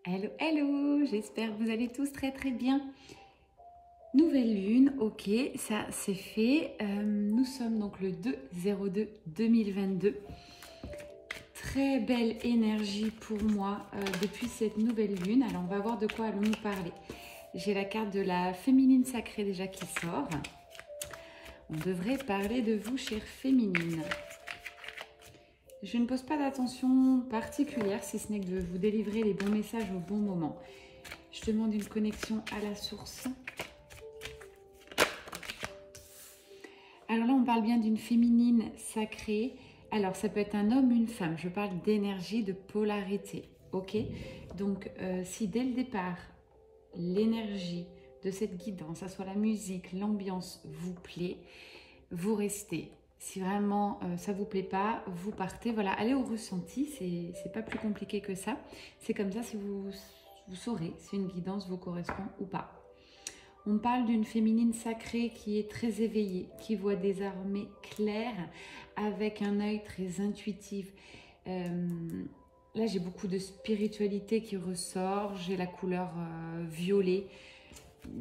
Hello, hello, j'espère que vous allez tous très très bien. Nouvelle lune, ok, ça c'est fait. Nous sommes donc le 2/02/2022. Très belle énergie pour moi depuis cette nouvelle lune. Alors on va voir de quoi allons-nous parler. J'ai la carte de la féminine sacrée déjà qui sort. On devrait parler de vous, chère féminine. Je ne pose pas d'attention particulière, si ce n'est que de vous délivrer les bons messages au bon moment. Je demande une connexion à la source. Alors là, on parle bien d'une féminine sacrée. Alors, ça peut être un homme, une femme. Je parle d'énergie, de polarité. Ok? Donc, si dès le départ, l'énergie de cette guidance, ça soit la musique, l'ambiance vous plaît, vous restez. Si vraiment ça ne vous plaît pas, vous partez. Voilà, allez au ressenti, c'est pas plus compliqué que ça. C'est comme ça si vous saurez si une guidance vous correspond ou pas. On parle d'une féminine sacrée qui est très éveillée, qui voit désormais clair, avec un œil très intuitif. Là, j'ai beaucoup de spiritualité qui ressort. J'ai la couleur violet.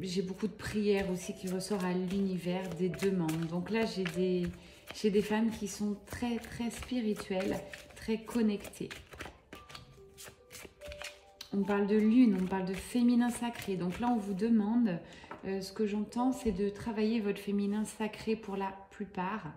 J'ai beaucoup de prières aussi qui ressort à l'univers, des demandes. Donc là, j'ai des femmes qui sont très, très spirituelles, très connectées. On parle de lune, on parle de féminin sacré. Donc là, on vous demande, ce que j'entends, c'est de travailler votre féminin sacré pour la plupart.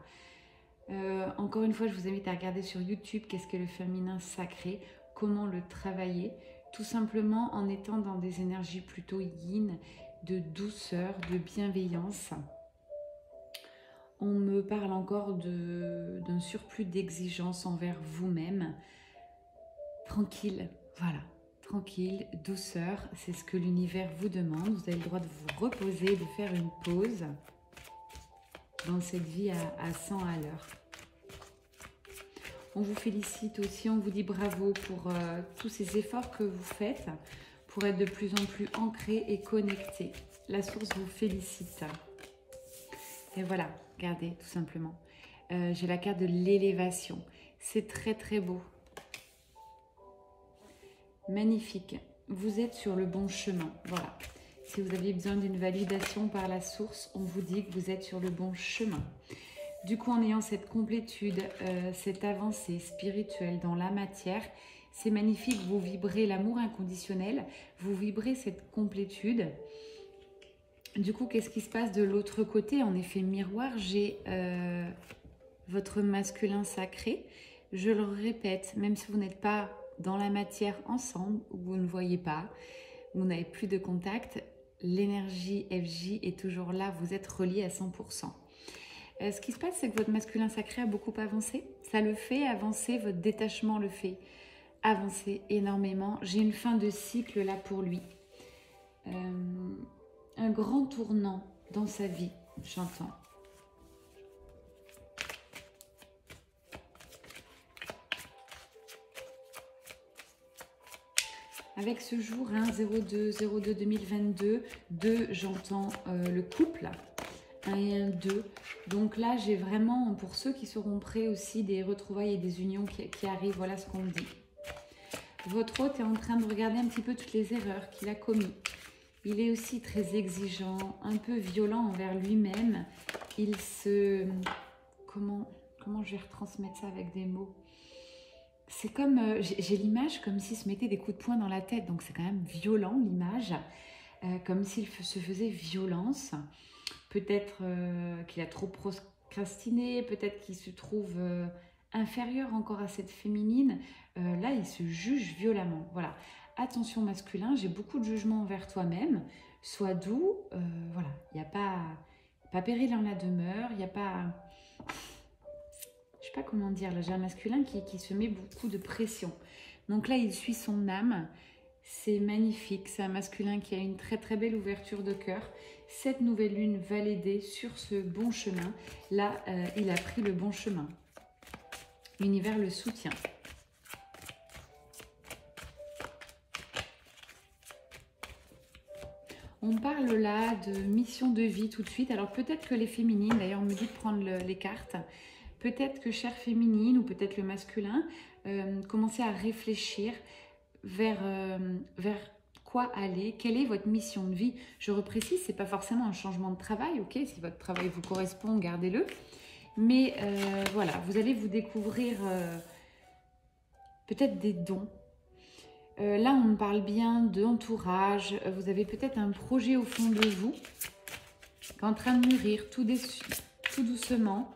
Encore une fois, je vous invite à regarder sur YouTube qu'est-ce que le féminin sacré, comment le travailler. Tout simplement en étant dans des énergies plutôt yin, de douceur, de bienveillance. On me parle encore d'un surplus d'exigence envers vous-même. Tranquille, voilà. Tranquille, douceur, c'est ce que l'univers vous demande. Vous avez le droit de vous reposer, de faire une pause dans cette vie à 100 à l'heure. On vous félicite aussi, on vous dit bravo pour tous ces efforts que vous faites pour être de plus en plus ancré et connecté. La source vous félicite. Et voilà, regardez tout simplement. J'ai la carte de l'élévation. C'est très très beau. Magnifique. Vous êtes sur le bon chemin. Voilà. Si vous aviez besoin d'une validation par la source, on vous dit que vous êtes sur le bon chemin. Du coup, en ayant cette complétude, cette avancée spirituelle dans la matière, c'est magnifique. Vous vibrez l'amour inconditionnel, vous vibrez cette complétude. Du coup, qu'est-ce qui se passe de l'autre côté? En effet miroir, j'ai votre masculin sacré. Je le répète, même si vous n'êtes pas dans la matière ensemble, où vous ne voyez pas, vous n'avez plus de contact, l'énergie FJ est toujours là, vous êtes relié à 100%. Ce qui se passe, c'est que votre masculin sacré a beaucoup avancé. Ça le fait avancer, votre détachement le fait avancer énormément. J'ai une fin de cycle là pour lui. Un grand tournant dans sa vie, j'entends. Avec ce jour, 02/02/2022, 2, j'entends le couple, 1 et 1, 2. Donc là, j'ai vraiment, pour ceux qui seront prêts aussi, des retrouvailles et des unions qui arrivent, voilà ce qu'on me dit. Votre hôte est en train de regarder un petit peu toutes les erreurs qu'il a commises. Il est aussi très exigeant, un peu violent envers lui-même. Il se... Comment je vais retransmettre ça avec des mots? C'est comme, j'ai l'image comme s'il se mettait des coups de poing dans la tête, donc c'est quand même violent l'image, comme s'il se faisait violence. Peut-être qu'il a trop procrastiné, peut-être qu'il se trouve inférieur encore à cette féminine. Là, il se juge violemment. Voilà. Attention masculin, j'ai beaucoup de jugement envers toi-même. Sois doux, voilà. Il n'y a pas péril en la demeure, il n'y a pas... Je sais pas comment dire, là j'ai un masculin qui se met beaucoup de pression. Donc là, il suit son âme. C'est magnifique. C'est un masculin qui a une très très belle ouverture de cœur. Cette nouvelle lune va l'aider sur ce bon chemin. Là, il a pris le bon chemin. L'univers le soutient. On parle là de mission de vie tout de suite. Alors peut-être que les féminines, d'ailleurs on me dit de prendre les cartes. Peut-être que chère féminine ou peut-être le masculin, commencez à réfléchir vers quoi aller, quelle est votre mission de vie. Je reprécise, ce n'est pas forcément un changement de travail, ok? Si votre travail vous correspond, gardez-le. Mais voilà, vous allez vous découvrir peut-être des dons. Là, on me parle bien d'entourage. Vous avez peut-être un projet au fond de vous qui est en train de mûrir tout doucement.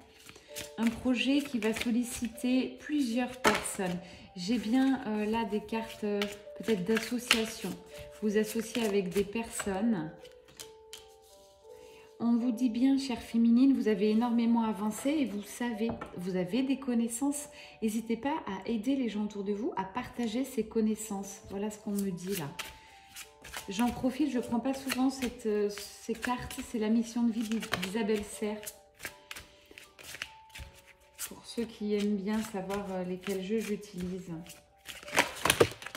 Un projet qui va solliciter plusieurs personnes. J'ai bien là des cartes peut-être d'association. Vous associez avec des personnes. On vous dit bien, chère féminine, vous avez énormément avancé et vous savez, vous avez des connaissances. N'hésitez pas à aider les gens autour de vous, à partager ces connaissances. Voilà ce qu'on me dit là. J'en profite, je ne prends pas souvent ces cartes. C'est la mission de vie d'Isabelle Serre. Pour ceux qui aiment bien savoir lesquels jeux j'utilise.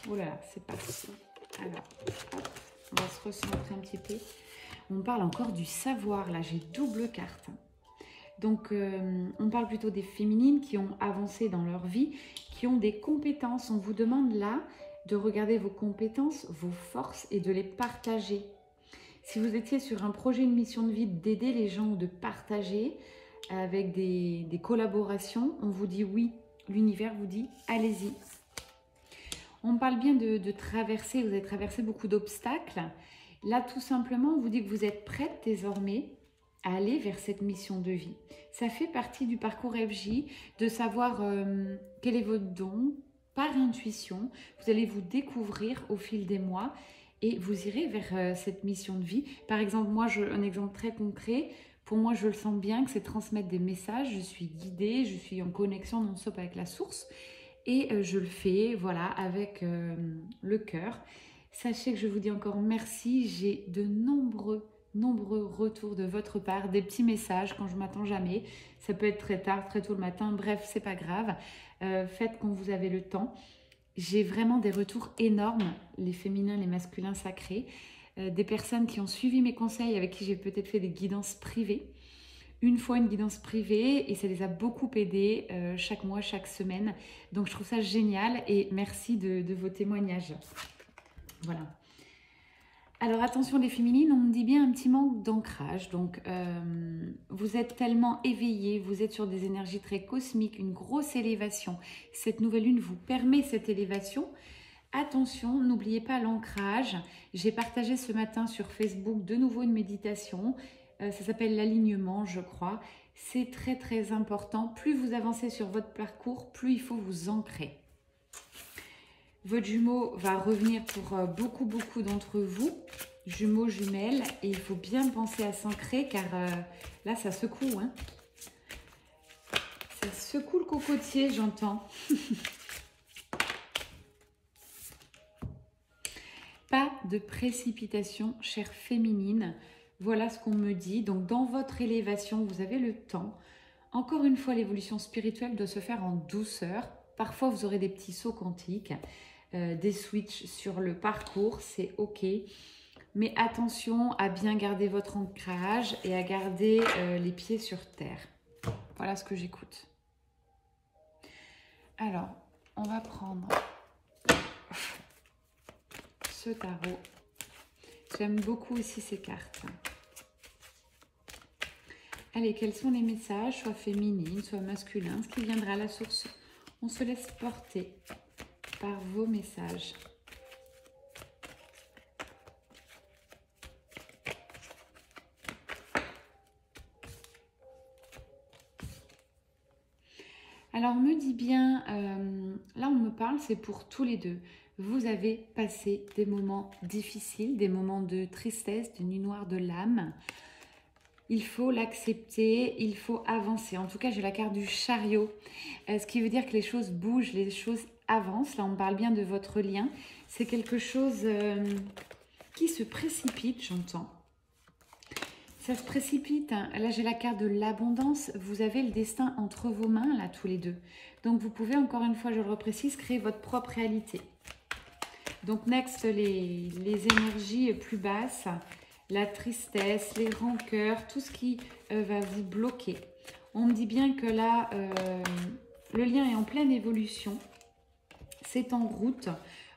Oh là là, c'est parti. Alors, hop, on va se recentrer un petit peu. On parle encore du savoir, là, j'ai double carte. Donc, on parle plutôt des féminines qui ont avancé dans leur vie, qui ont des compétences. On vous demande là de regarder vos compétences, vos forces et de les partager. Si vous étiez sur un projet, une mission de vie, d'aider les gens, de partager avec des collaborations, on vous dit oui. L'univers vous dit allez-y. On parle bien de traverser, vous avez traversé beaucoup d'obstacles. Là, tout simplement, on vous dit que vous êtes prête désormais à aller vers cette mission de vie. Ça fait partie du parcours FJ, de savoir quel est votre don, par intuition. Vous allez vous découvrir au fil des mois et vous irez vers cette mission de vie. Par exemple, moi, un exemple très concret, pour moi, je le sens bien que c'est transmettre des messages. Je suis guidée, je suis en connexion non-stop avec la source et je le fais, voilà, avec le cœur. Sachez que je vous dis encore merci. J'ai de nombreux retours de votre part, des petits messages quand je m'attends jamais. Ça peut être très tard, très tôt le matin. Bref, c'est pas grave. Faites quand vous avez le temps. J'ai vraiment des retours énormes, les féminins, les masculins sacrés. Des personnes qui ont suivi mes conseils, avec qui j'ai peut-être fait des guidances privées. Une fois une guidance privée et ça les a beaucoup aidés chaque mois, chaque semaine. Donc je trouve ça génial et merci de vos témoignages. Voilà. Alors attention les féminines, on me dit bien un petit manque d'ancrage. Donc vous êtes tellement éveillées, vous êtes sur des énergies très cosmiques, une grosse élévation. Cette nouvelle lune vous permet cette élévation. Attention, n'oubliez pas l'ancrage. J'ai partagé ce matin sur Facebook de nouveau une méditation. Ça s'appelle l'alignement, je crois. C'est très très important. Plus vous avancez sur votre parcours, plus il faut vous ancrer. Votre jumeau va revenir pour beaucoup d'entre vous, jumeaux, jumelles, et il faut bien penser à s'ancrer car là ça secoue. Hein. Ça secoue le cocotier, j'entends. Pas de précipitation, chère féminine. Voilà ce qu'on me dit. Donc dans votre élévation, vous avez le temps. Encore une fois, l'évolution spirituelle doit se faire en douceur. Parfois, vous aurez des petits sauts quantiques. Des switches sur le parcours, c'est ok. Mais attention à bien garder votre ancrage et à garder les pieds sur terre. Voilà ce que j'écoute. Alors, on va prendre ce tarot. J'aime beaucoup aussi ces cartes. Allez, quels sont les messages, soit féminines, soit masculins, ce qui viendra à la source. On se laisse porter par vos messages. Alors, on me dit bien, là on me parle, c'est pour tous les deux. Vous avez passé des moments difficiles, des moments de tristesse, de nuit noire de l'âme. Il faut l'accepter, il faut avancer. En tout cas, j'ai la carte du chariot, ce qui veut dire que les choses bougent, les choses avancent. Là, on parle bien de votre lien. C'est quelque chose qui se précipite, j'entends. Ça se précipite. Hein. Là, j'ai la carte de l'abondance. Vous avez le destin entre vos mains, là, tous les deux. Donc, vous pouvez, encore une fois, je le reprécise, créer votre propre réalité. Donc, next, les énergies plus basses, la tristesse, les rancœurs, tout ce qui va vous bloquer. On me dit bien que là, le lien est en pleine évolution. C'est en route.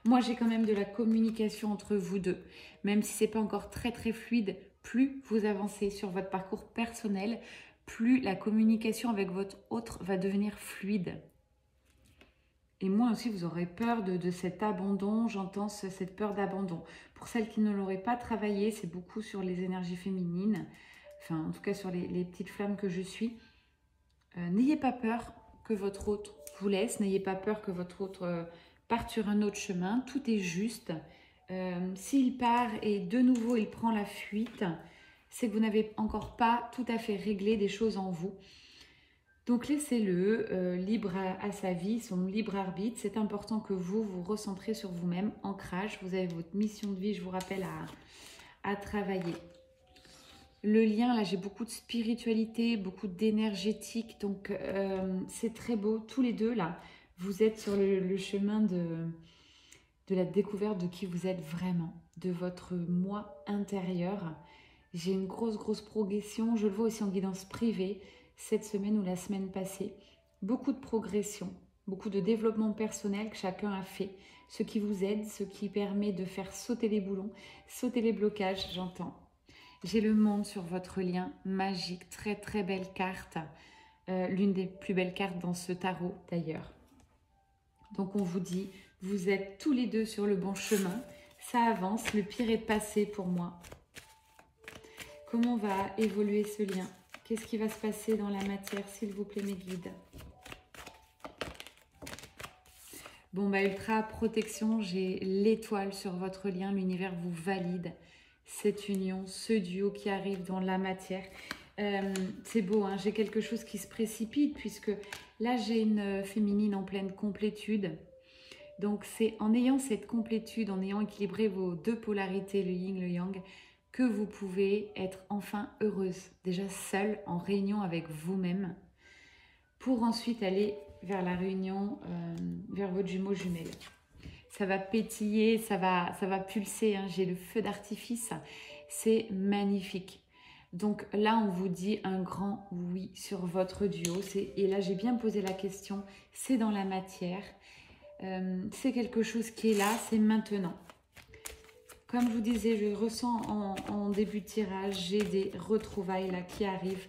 Moi, j'ai quand même de la communication entre vous deux. Même si ce n'est pas encore très très fluide, plus vous avancez sur votre parcours personnel, plus la communication avec votre autre va devenir fluide. Et moi aussi, vous aurez peur de cet abandon, j'entends cette peur d'abandon. Pour celles qui ne l'auraient pas travaillé, c'est beaucoup sur les énergies féminines, enfin en tout cas sur les petites flammes que je suis. N'ayez pas peur que votre autre vous laisse, n'ayez pas peur que votre autre parte sur un autre chemin, tout est juste. S'il part et de nouveau il prend la fuite, c'est que vous n'avez encore pas tout à fait réglé des choses en vous. Donc laissez-le libre à sa vie, son libre arbitre. C'est important que vous vous recentrez sur vous-même, ancrage. Vous avez votre mission de vie, je vous rappelle, à travailler. Le lien, là j'ai beaucoup de spiritualité, beaucoup d'énergétique. Donc c'est très beau, tous les deux là. Vous êtes sur le chemin de la découverte de qui vous êtes vraiment, de votre moi intérieur. J'ai une grosse progression, je le vois aussi en guidance privée, cette semaine ou la semaine passée. Beaucoup de progression, beaucoup de développement personnel que chacun a fait, ce qui vous aide, ce qui permet de faire sauter les boulons, sauter les blocages, j'entends. J'ai le monde sur votre lien, magique, très belle carte, l'une des plus belles cartes dans ce tarot d'ailleurs. Donc on vous dit, vous êtes tous les deux sur le bon chemin, ça avance, le pire est passé pour moi. Comment va évoluer ce lien? Qu'est-ce qui va se passer dans la matière, s'il vous plaît, mes guides? Bon, bah, ultra protection, j'ai l'étoile sur votre lien. L'univers vous valide cette union, ce duo qui arrive dans la matière. C'est beau, hein, j'ai quelque chose qui se précipite puisque là, j'ai une féminine en pleine complétude. Donc, c'est en ayant cette complétude, en ayant équilibré vos deux polarités, le yin, le yang, que vous pouvez être enfin heureuse, déjà seule, en réunion avec vous-même, pour ensuite aller vers la réunion, vers votre jumeau jumelle. Ça va pétiller, ça va pulser, hein, j'ai le feu d'artifice, c'est magnifique. Donc là, on vous dit un grand oui sur votre duo. Et là, j'ai bien posé la question, c'est dans la matière, c'est quelque chose qui est là, c'est maintenant. Comme je vous disais, je ressens en début de tirage, j'ai des retrouvailles là qui arrivent,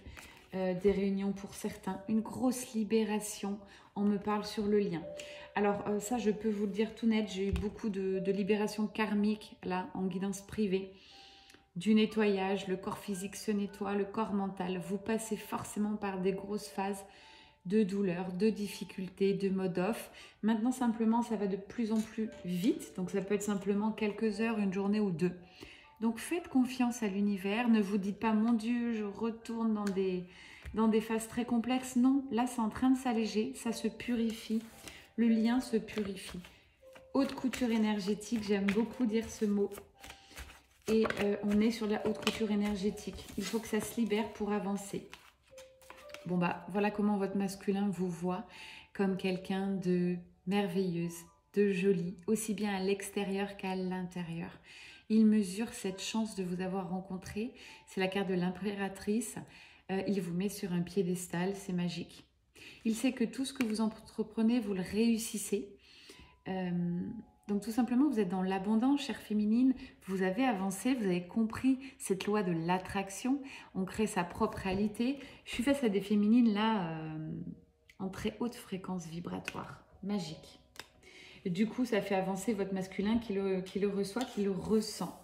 des réunions pour certains, une grosse libération, on me parle sur le lien. Alors ça, je peux vous le dire tout net, j'ai eu beaucoup de libération karmique là en guidance privée, du nettoyage, le corps physique se nettoie, le corps mental, vous passez forcément par des grosses phases de douleur, de difficultés, de mode off. Maintenant, simplement, ça va de plus en plus vite. Donc, ça peut être simplement quelques heures, une journée ou deux. Donc, faites confiance à l'univers. Ne vous dites pas, mon Dieu, je retourne dans des phases très complexes. Non, là, c'est en train de s'alléger. Ça se purifie. Le lien se purifie. Haute couture énergétique, j'aime beaucoup dire ce mot. Et on est sur la haute couture énergétique. Il faut que ça se libère pour avancer. Bon bah voilà comment votre masculin vous voit, comme quelqu'un de merveilleuse, de jolie, aussi bien à l'extérieur qu'à l'intérieur. Il mesure cette chance de vous avoir rencontré, c'est la carte de l'impératrice, il vous met sur un piédestal, c'est magique. Il sait que tout ce que vous entreprenez, vous le réussissez. Donc tout simplement, vous êtes dans l'abondance, chère féminine, vous avez avancé, vous avez compris cette loi de l'attraction, on crée sa propre réalité. Je suis face à des féminines là, en très haute fréquence vibratoire, magique. Et du coup, ça fait avancer votre masculin qui le reçoit, qui le ressent.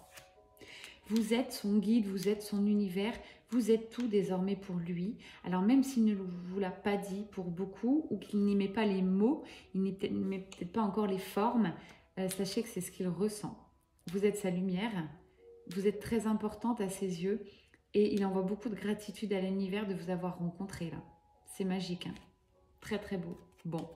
Vous êtes son guide, vous êtes son univers, vous êtes tout désormais pour lui. Alors même s'il ne vous l'a pas dit pour beaucoup, ou qu'il n'y met pas les mots, il n'y met peut-être pas encore les formes, sachez que c'est ce qu'il ressent. Vous êtes sa lumière, vous êtes très importante à ses yeux et il envoie beaucoup de gratitude à l'univers de vous avoir rencontré là. C'est magique, hein, très beau. Bon,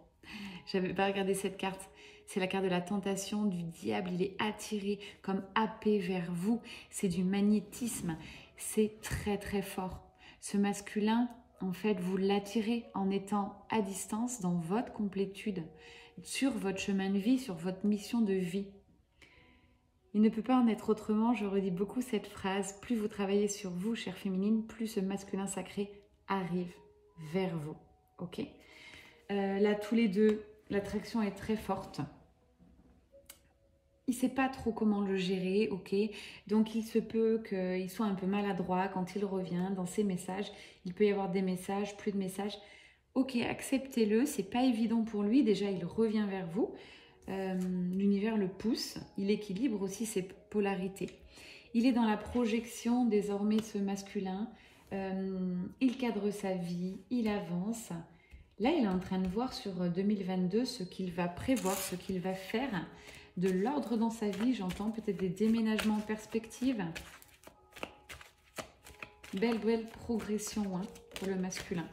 j'avais pas regardé cette carte. C'est la carte de la tentation du diable. Il est attiré comme happé vers vous. C'est du magnétisme. C'est très fort. Ce masculin, en fait, vous l'attirez en étant à distance dans votre complétude, sur votre chemin de vie, sur votre mission de vie. Il ne peut pas en être autrement, je redis beaucoup cette phrase, plus vous travaillez sur vous, chère féminine, plus ce masculin sacré arrive vers vous. Ok, là, tous les deux, l'attraction est très forte. il ne sait pas trop comment le gérer, ok? Donc, il se peut qu'il soit un peu maladroit quand il revient dans ses messages. Il peut y avoir des messages, plus de messages. Ok, acceptez-le, c'est pas évident pour lui. Déjà, il revient vers vous. L'univers le pousse. Il équilibre aussi ses polarités. Il est dans la projection, désormais, ce masculin. Il cadre sa vie, il avance. Là, il est en train de voir sur 2022 ce qu'il va prévoir, ce qu'il va faire. De l'ordre dans sa vie, j'entends peut-être des déménagements en perspective. Belle progression hein, pour le masculin.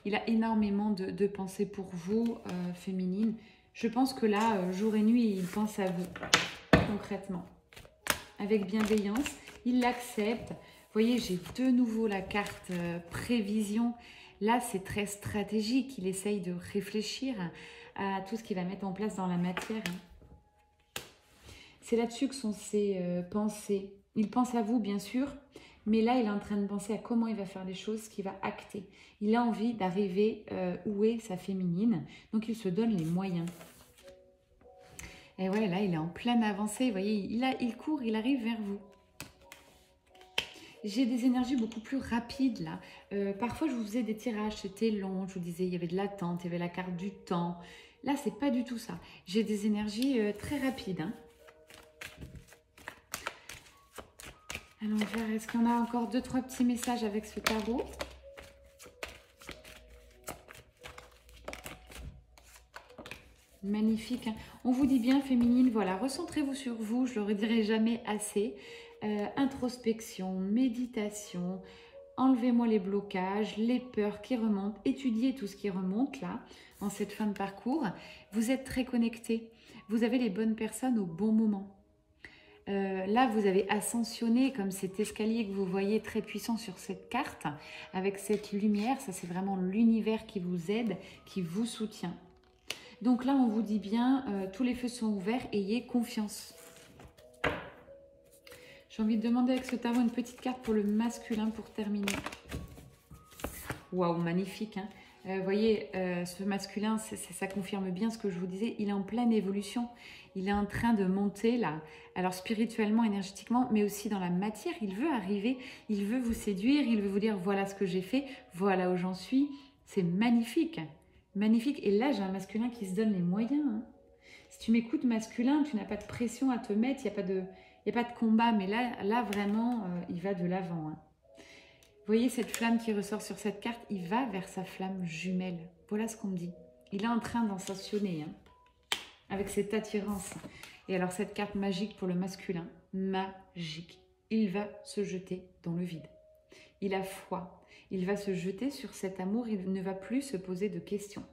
Il a énormément de pensées pour vous, féminine. Je pense que là, jour et nuit, il pense à vous, concrètement. Avec bienveillance, il l'accepte. Vous voyez, j'ai de nouveau la carte prévision. Là, c'est très stratégique. Il essaye de réfléchir à tout ce qu'il va mettre en place dans la matière. C'est là-dessus que sont ses pensées. Il pense à vous, bien sûr, mais là, il est en train de penser à comment il va faire les choses, ce qu'il va acter. Il a envie d'arriver où est sa féminine, donc il se donne les moyens. Et ouais, là, il est en pleine avancée, vous voyez, il court, il arrive vers vous. J'ai des énergies beaucoup plus rapides, là. Parfois, je vous faisais des tirages, c'était long, je vous disais, il y avait de l'attente, il y avait la carte du temps. Là, c'est pas du tout ça. J'ai des énergies très rapides, hein. Allons voir, est-ce qu'on a encore 2-3 petits messages avec ce tarot? Magnifique. Hein. On vous dit bien, féminine, voilà, recentrez-vous sur vous, je ne le redirai jamais assez. Introspection, méditation, enlevez-moi les blocages, les peurs qui remontent, étudiez tout ce qui remonte là, en cette fin de parcours. Vous êtes très connectés, vous avez les bonnes personnes au bon moment. Là, vous avez ascensionné comme cet escalier que vous voyez très puissant sur cette carte, avec cette lumière, ça c'est vraiment l'univers qui vous aide, qui vous soutient. Donc là, on vous dit bien, tous les feux sont ouverts, ayez confiance. J'ai envie de demander avec ce tarot une petite carte pour le masculin pour terminer. Waouh, magnifique. Hein. Vous voyez, ce masculin, ça confirme bien ce que je vous disais. Il est en pleine évolution. Il est en train de monter là. Alors spirituellement, énergétiquement, mais aussi dans la matière. Il veut arriver, il veut vous séduire, il veut vous dire voilà ce que j'ai fait, voilà où j'en suis. C'est magnifique. Magnifique. Et là, j'ai un masculin qui se donne les moyens. Hein. Si tu m'écoutes masculin, tu n'as pas de pression à te mettre, il n'y a pas de combat. Mais là vraiment, il va de l'avant. Hein. Vous voyez cette flamme qui ressort sur cette carte, il va vers sa flamme jumelle. Voilà ce qu'on me dit. Il est en train d'ascensionner, hein, avec cette attirance. Et alors cette carte magique pour le masculin, magique. Il va se jeter dans le vide. Il a foi. Il va se jeter sur cet amour, il ne va plus se poser de questions.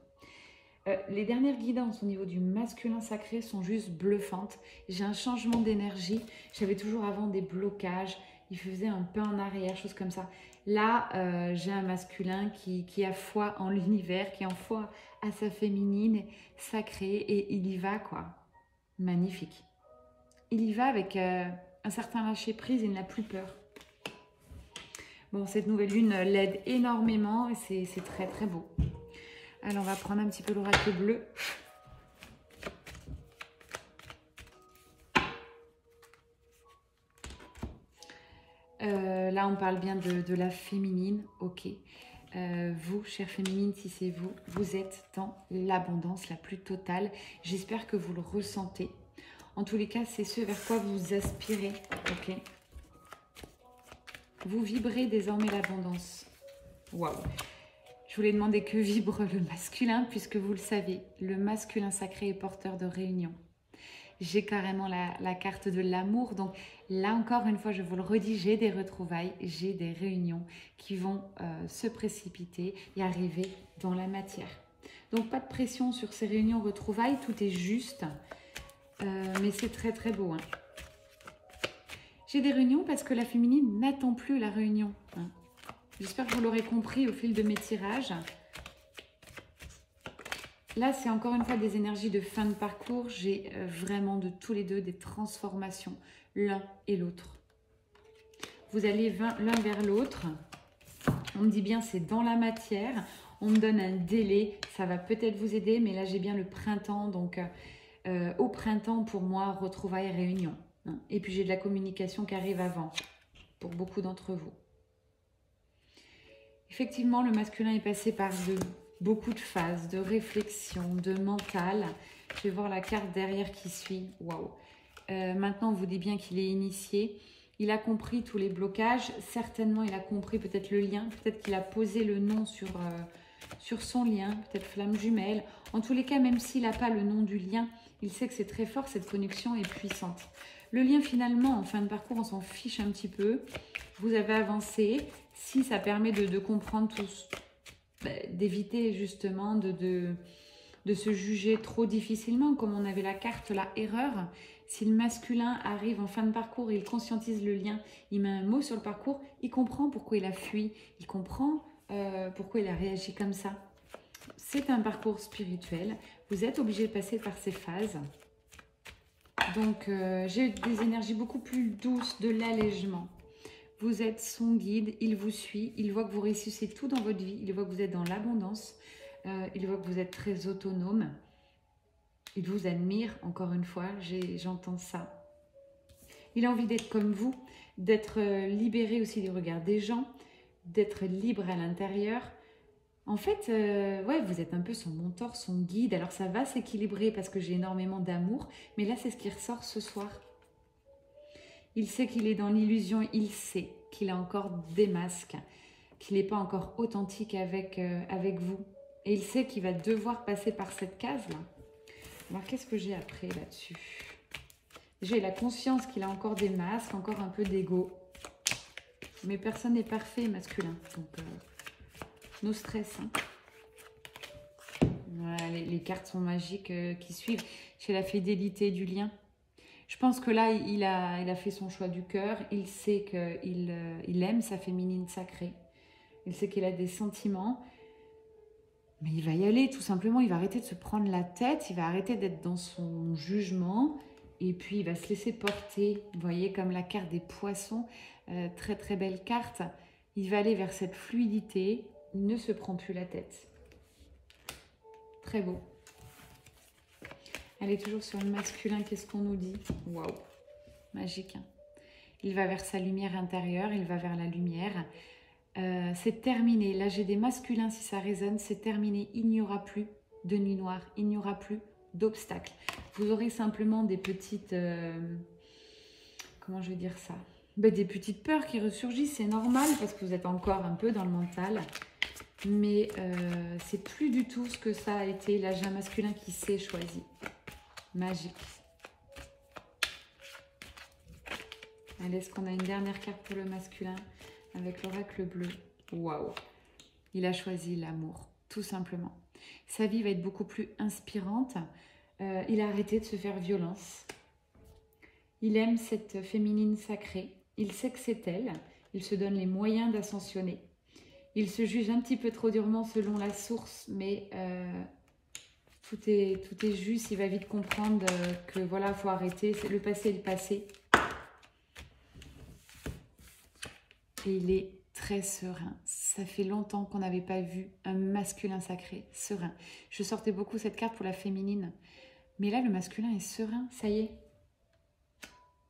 Les dernières guidances au niveau du masculin sacré sont juste bluffantes. J'ai un changement d'énergie. J'avais toujours avant des blocages. Il faisait un peu en arrière, choses comme ça. Là, j'ai un masculin qui a foi en l'univers, qui a foi à sa féminine sacrée et il y va, quoi. Magnifique. Il y va avec un certain lâcher-prise, il n'a plus peur. Bon, cette nouvelle lune l'aide énormément et c'est très très beau. Alors, on va prendre un petit peu l'oracle bleu. Là, on parle bien de la féminine, ok. Vous, chère féminine, si c'est vous, vous êtes dans l'abondance la plus totale. J'espère que vous le ressentez. En tous les cas, c'est ce vers quoi vous aspirez, ok. Vous vibrez désormais l'abondance. Waouh. Je voulais demander que vibre le masculin, puisque vous le savez, le masculin sacré est porteur de réunion. J'ai carrément la carte de l'amour. Donc là encore une fois, je vous le redis, j'ai des retrouvailles, j'ai des réunions qui vont se précipiter et arriver dans la matière. Donc pas de pression sur ces réunions retrouvailles, tout est juste. Mais c'est très très beau. Hein. J'ai des réunions parce que la féminine n'attend plus la réunion. Hein. J'espère que vous l'aurez compris au fil de mes tirages. Là, c'est encore une fois des énergies de fin de parcours. J'ai vraiment de tous les deux des transformations, l'un et l'autre. Vous allez l'un vers l'autre. On me dit bien, c'est dans la matière. On me donne un délai. Ça va peut-être vous aider, mais là, j'ai bien le printemps. Donc, Au printemps, pour moi, retrouvailles, réunion. Hein. Et puis, j'ai de la communication qui arrive avant, pour beaucoup d'entre vous. Effectivement, le masculin est passé par beaucoup de phases, de réflexion, de mental. Je vais voir la carte derrière qui suit. Waouh! Maintenant, on vous dit bien qu'il est initié. Il a compris tous les blocages. Certainement, il a compris peut-être le lien. Peut-être qu'il a posé le nom sur son lien. Peut-être flamme jumelle. En tous les cas, même s'il n'a pas le nom du lien, il sait que c'est très fort. Cette connexion est puissante. Le lien, finalement, en fin de parcours, on s'en fiche un petit peu. Vous avez avancé. Si ça permet de comprendre tous, d'éviter justement de se juger trop difficilement, comme on avait la carte, la erreur. Si le masculin arrive en fin de parcours, il conscientise le lien, il met un mot sur le parcours, il comprend pourquoi il a fui, il comprend pourquoi il a réagi comme ça. C'est un parcours spirituel, vous êtes obligé de passer par ces phases. Donc, j'ai des énergies beaucoup plus douces, de l'allègement. Vous êtes son guide, il vous suit, il voit que vous réussissez tout dans votre vie, il voit que vous êtes dans l'abondance, il voit que vous êtes très autonome. Il vous admire, encore une fois, j'entends ça. Il a envie d'être comme vous, d'être libéré aussi du regard des gens, d'être libre à l'intérieur. En fait, ouais, vous êtes un peu son mentor, son guide. Alors ça va s'équilibrer parce que j'ai énormément d'amour, mais là c'est ce qui ressort ce soir. Il sait qu'il est dans l'illusion, il sait qu'il a encore des masques, qu'il n'est pas encore authentique avec vous. Et il sait qu'il va devoir passer par cette case-là. Alors, qu'est-ce que j'ai après là-dessus? J'ai la conscience qu'il a encore des masques, encore un peu d'ego. Mais personne n'est parfait masculin. Donc, no stress. Hein. Voilà, les cartes sont magiques qui suivent. J'ai la fidélité du lien. Je pense que là, il a fait son choix du cœur. Il sait qu'il aime sa féminine sacrée. Il sait qu'il a des sentiments. Mais il va y aller, tout simplement. Il va arrêter de se prendre la tête. Il va arrêter d'être dans son jugement. Et puis, il va se laisser porter. Vous voyez, comme la carte des poissons. Très, très belle carte. Il va aller vers cette fluidité. Il ne se prend plus la tête. Très beau. Elle est toujours sur le masculin. Qu'est-ce qu'on nous dit? Waouh, magique. Hein. Il va vers sa lumière intérieure. Il va vers la lumière. C'est terminé. Là, j'ai des masculins, si ça résonne, c'est terminé. Il n'y aura plus de nuit noire. Il n'y aura plus d'obstacles. Vous aurez simplement des petites... comment je vais dire ça? Des petites peurs qui ressurgissent. C'est normal parce que vous êtes encore un peu dans le mental. Mais c'est plus du tout ce que ça a été. Là, j'ai un masculin qui s'est choisi. Magique. Allez, est-ce qu'on a une dernière carte pour le masculin? Avec l'oracle bleu. Waouh! Il a choisi l'amour, tout simplement. Sa vie va être beaucoup plus inspirante. Il a arrêté de se faire violence. Il aime cette féminine sacrée. Il sait que c'est elle. Il se donne les moyens d'ascensionner. Il se juge un petit peu trop durement selon la source, mais tout est juste. Il va vite comprendre que voilà, il faut arrêter. Le passé est le passé. Et il est très serein. Ça fait longtemps qu'on n'avait pas vu un masculin sacré, serein. Je sortais beaucoup cette carte pour la féminine. Mais là, le masculin est serein, ça y est.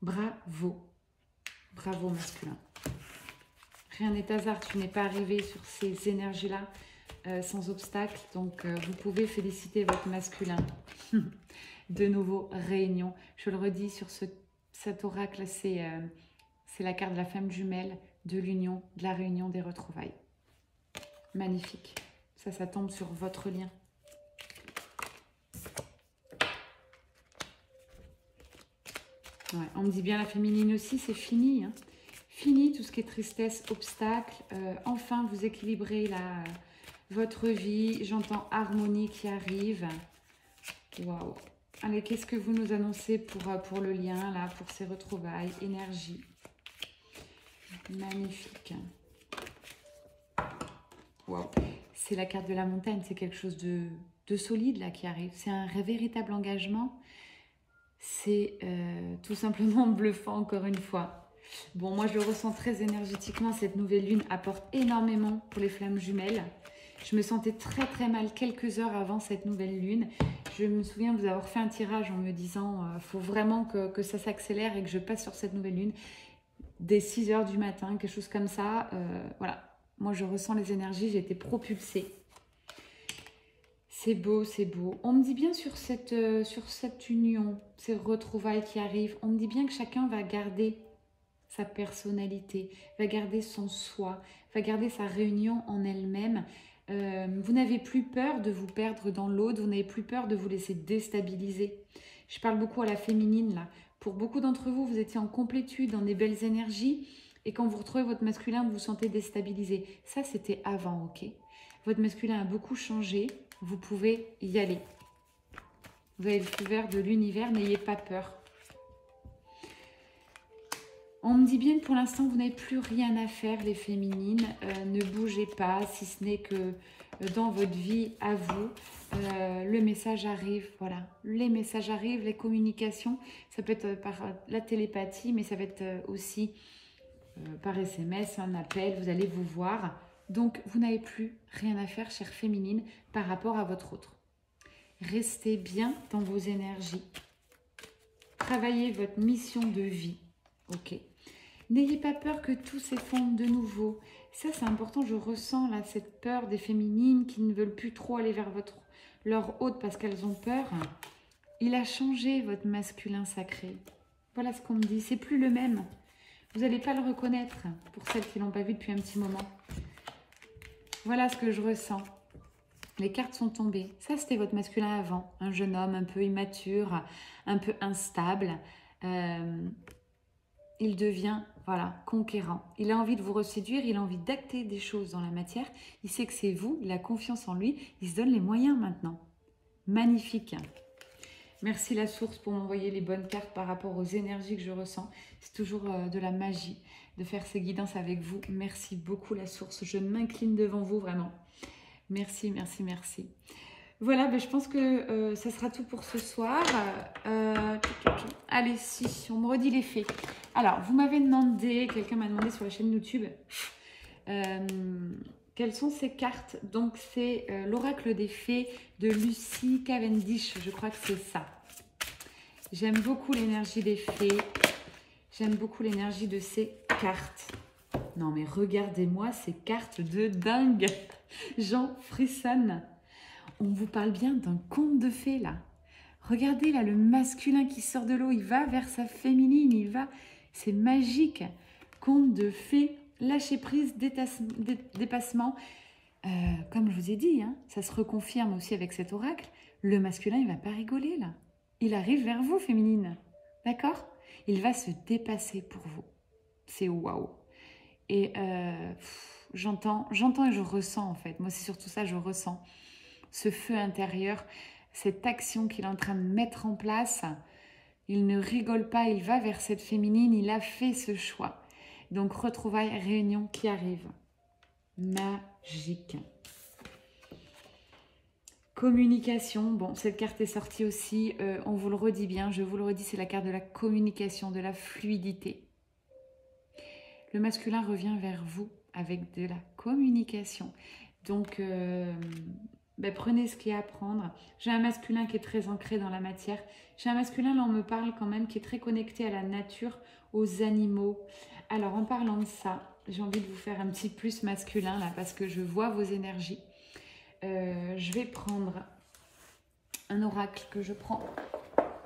Bravo. Bravo, masculin. Rien n'est hasard, tu n'es pas arrivé sur ces énergies-là sans obstacle. Donc, vous pouvez féliciter votre masculin. De nouveau, réunion. Je le redis, sur cet oracle, c'est la carte de la femme jumelle, de l'union, de la réunion, des retrouvailles. Magnifique. Ça tombe sur votre lien. Ouais, on me dit bien la féminine aussi, c'est fini. Hein. Fini tout ce qui est tristesse, obstacle. Enfin, vous équilibrez votre vie. J'entends harmonie qui arrive. Waouh. Allez, qu'est-ce que vous nous annoncez pour le lien, là, pour ces retrouvailles, énergie? Magnifique. Wow. C'est la carte de la montagne, c'est quelque chose de solide là qui arrive. C'est un véritable engagement. C'est tout simplement bluffant encore une fois. Bon, moi je le ressens très énergétiquement. Cette nouvelle lune apporte énormément pour les flammes jumelles. Je me sentais très très mal quelques heures avant cette nouvelle lune. Je me souviens vous avoir fait un tirage en me disant faut vraiment que ça s'accélère et que je passe sur cette nouvelle lune dès 6 heures du matin, quelque chose comme ça. Voilà, moi je ressens les énergies, j'ai été propulsée. C'est beau, c'est beau. On me dit bien sur cette union, ces retrouvailles qui arrivent, on me dit bien que chacun va garder sa personnalité, va garder son soi, va garder sa réunion en elle-même. Vous n'avez plus peur de vous perdre dans l'autre, vous n'avez plus peur de vous laisser déstabiliser. Je parle beaucoup à la féminine là. Pour beaucoup d'entre vous, vous étiez en complétude, dans des belles énergies, et quand vous retrouvez votre masculin, vous vous sentez déstabilisé. Ça, c'était avant, ok? Votre masculin a beaucoup changé, vous pouvez y aller. Vous avez le feu vert de l'univers, n'ayez pas peur. On me dit bien que pour l'instant, vous n'avez plus rien à faire, les féminines. Ne bougez pas, si ce n'est que dans votre vie, à vous. Le message arrive, voilà. Les messages arrivent, les communications. Ça peut être par la télépathie, mais ça va être aussi par SMS, un appel. Vous allez vous voir. Donc, vous n'avez plus rien à faire, chère féminine, par rapport à votre autre. Restez bien dans vos énergies. Travaillez votre mission de vie. Ok. N'ayez pas peur que tout s'effondre de nouveau. Ça, c'est important. Je ressens là cette peur des féminines qui ne veulent plus trop aller vers leur hôte parce qu'elles ont peur. Il a changé votre masculin sacré. Voilà ce qu'on me dit. C'est plus le même. Vous n'allez pas le reconnaître pour celles qui ne l'ont pas vu depuis un petit moment. Voilà ce que je ressens. Les cartes sont tombées. Ça, c'était votre masculin avant. Un jeune homme un peu immature, un peu instable. Il devient, voilà, conquérant. Il a envie de vous reséduire, il a envie d'acter des choses dans la matière. Il sait que c'est vous, il a confiance en lui. Il se donne les moyens maintenant. Magnifique. Merci la source pour m'envoyer les bonnes cartes par rapport aux énergies que je ressens. C'est toujours de la magie de faire ces guidances avec vous. Merci beaucoup la source. Je m'incline devant vous vraiment. Merci, merci, merci. Voilà, ben je pense que ça sera tout pour ce soir. Allez, si, on me redit les faits. Alors, vous m'avez demandé, quelqu'un m'a demandé sur la chaîne YouTube, quelles sont ces cartes. Donc, c'est l'oracle des fées de Lucy Cavendish. Je crois que c'est ça. J'aime beaucoup l'énergie des fées. J'aime beaucoup l'énergie de ces cartes. Non, mais regardez-moi ces cartes de dingue. J'en frissonne. On vous parle bien d'un conte de fées, là. Regardez, là, le masculin qui sort de l'eau, il va vers sa féminine, il va... C'est magique. Conte de fées, lâcher prise, dépassement. Comme je vous ai dit, hein, ça se reconfirme aussi avec cet oracle. Le masculin, il ne va pas rigoler, là. Il arrive vers vous, féminine. D'accord? Il va se dépasser pour vous. C'est waouh. Et j'entends et je ressens, en fait. Moi, c'est surtout ça, je ressens. Ce feu intérieur, cette action qu'il est en train de mettre en place, il ne rigole pas, il va vers cette féminine, il a fait ce choix. Donc, retrouvailles, réunion qui arrive. Magique. Communication, bon, cette carte est sortie aussi, on vous le redit bien, je vous le redis, c'est la carte de la communication, de la fluidité. Le masculin revient vers vous avec de la communication. Donc, ben, prenez ce qu'il y a à prendre. J'ai un masculin qui est très ancré dans la matière. J'ai un masculin, là on me parle quand même, qui est très connecté à la nature, aux animaux. Alors en parlant de ça, j'ai envie de vous faire un petit plus masculin là, parce que je vois vos énergies. Je vais prendre un oracle que je prends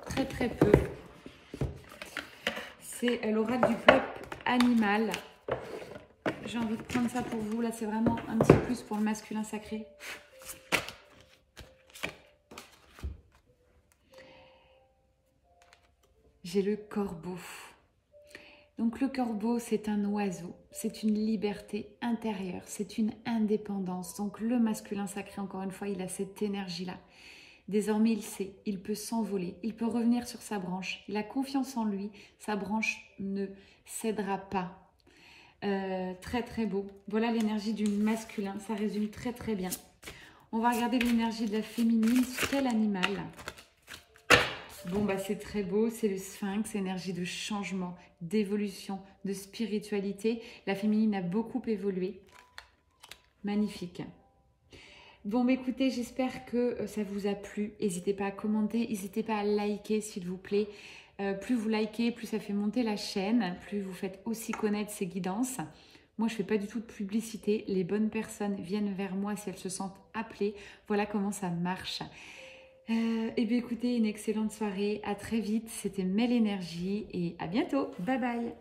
très très peu. C'est l'oracle du peuple animal. J'ai envie de prendre ça pour vous. Là, c'est vraiment un petit plus pour le masculin sacré. J'ai le corbeau. Donc le corbeau, c'est un oiseau, c'est une liberté intérieure, c'est une indépendance. Donc le masculin sacré, encore une fois, il a cette énergie-là. Désormais, il sait, il peut s'envoler, il peut revenir sur sa branche. Il a confiance en lui, sa branche ne cédera pas. Très très beau. Voilà l'énergie du masculin, ça résume très très bien. On va regarder l'énergie de la féminine. Quel animal? Bon, bah c'est très beau, c'est le sphinx, énergie de changement, d'évolution, de spiritualité. La féminine a beaucoup évolué. Magnifique. Bon, bah, écoutez, j'espère que ça vous a plu. N'hésitez pas à commenter, n'hésitez pas à liker, s'il vous plaît. Plus vous likez, plus ça fait monter la chaîne, plus vous faites aussi connaître ces guidances. Moi, je ne fais pas du tout de publicité. Les bonnes personnes viennent vers moi si elles se sentent appelées. Voilà comment ça marche. Et bien, écoutez, une excellente soirée. À très vite. C'était Mel Énergie et à bientôt. Bye bye.